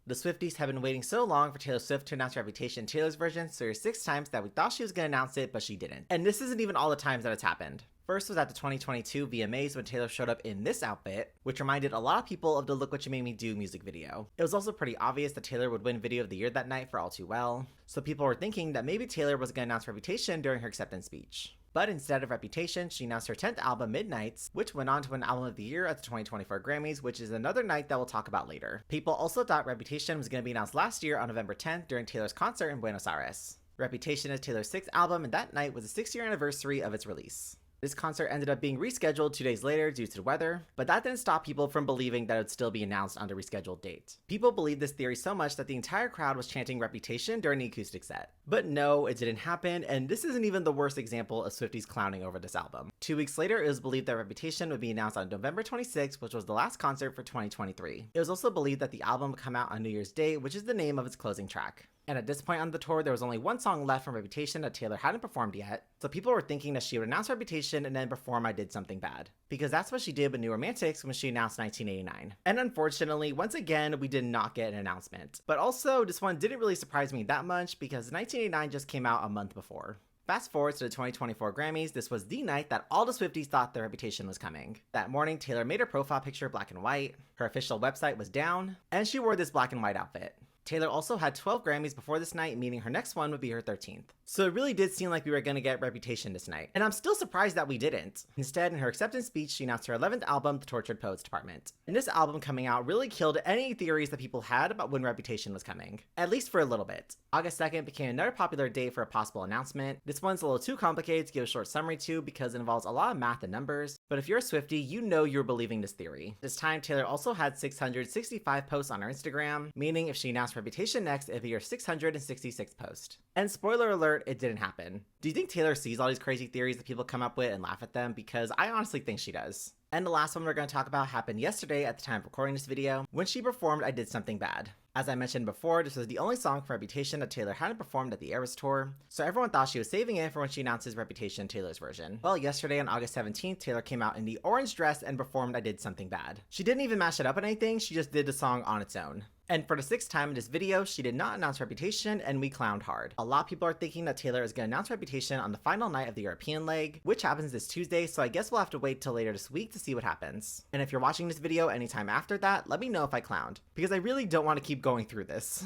The Swifties have been waiting so long for Taylor Swift to announce Reputation Taylor's version, so there's 6 times that we thought she was going to announce it, but she didn't. And this isn't even all the times that it's happened. First was at the 2022 VMAs when Taylor showed up in this outfit, which reminded a lot of people of the Look What You Made Me Do music video. It was also pretty obvious that Taylor would win Video of the Year that night for All Too Well, so people were thinking that maybe Taylor was going to announce Reputation during her acceptance speech. But instead of Reputation, she announced her 10th album, Midnights, which went on to win Album of the Year at the 2024 Grammys, which is another night that we'll talk about later. People also thought Reputation was going to be announced last year on November 10th during Taylor's concert in Buenos Aires. Reputation is Taylor's 6th album, and that night was the 6th year anniversary of its release. This concert ended up being rescheduled 2 days later due to the weather, but that didn't stop people from believing that it would still be announced on the rescheduled date. People believed this theory so much that the entire crowd was chanting Reputation during the acoustic set. But no, it didn't happen, and this isn't even the worst example of Swifties clowning over this album. 2 weeks later, it was believed that Reputation would be announced on November 26th, which was the last concert for 2023. It was also believed that the album would come out on New Year's Day, which is the name of its closing track. And at this point on the tour, there was only one song left from Reputation that Taylor hadn't performed yet, so people were thinking that she would announce Reputation and then perform I Did Something Bad. Because that's what she did with New Romantics when she announced 1989. And unfortunately, once again, we did not get an announcement. But also, this one didn't really surprise me that much because 1989 just came out a month before. Fast forward to the 2024 Grammys, this was the night that all the Swifties thought their Reputation was coming. That morning, Taylor made her profile picture black and white, her official website was down, and she wore this black and white outfit. Taylor also had 12 Grammys before this night, meaning her next one would be her 13th. So it really did seem like we were gonna get Reputation this night. And I'm still surprised that we didn't. Instead, in her acceptance speech, she announced her 11th album, The Tortured Poets Department. And this album coming out really killed any theories that people had about when Reputation was coming. At least for a little bit. August 2nd became another popular date for a possible announcement. This one's a little too complicated to give a short summary to because it involves a lot of math and numbers. But if you're a Swiftie, you know you're believing this theory. This time, Taylor also had 665 posts on her Instagram, meaning if she announced Reputation next, it'd be her 666th post. And spoiler alert, it didn't happen. Do you think Taylor sees all these crazy theories that people come up with and laugh at them? Because I honestly think she does. And the last one we're going to talk about happened yesterday at the time of recording this video, when she performed I Did Something Bad. As I mentioned before, this was the only song from Reputation that Taylor hadn't performed at the Eras tour, so everyone thought she was saving it for when she announces Reputation Taylor's version. Well, yesterday on August 17th, Taylor came out in the orange dress and performed I Did Something Bad. She didn't even mash it up or anything, she just did the song on its own. And for the 6th time in this video, she did not announce Reputation, and we clowned hard. A lot of people are thinking that Taylor is going to announce Reputation on the final night of the European leg, which happens this Tuesday, so I guess we'll have to wait till later this week to see what happens. And if you're watching this video anytime after that, let me know if I clowned, because I really don't want to keep going through this.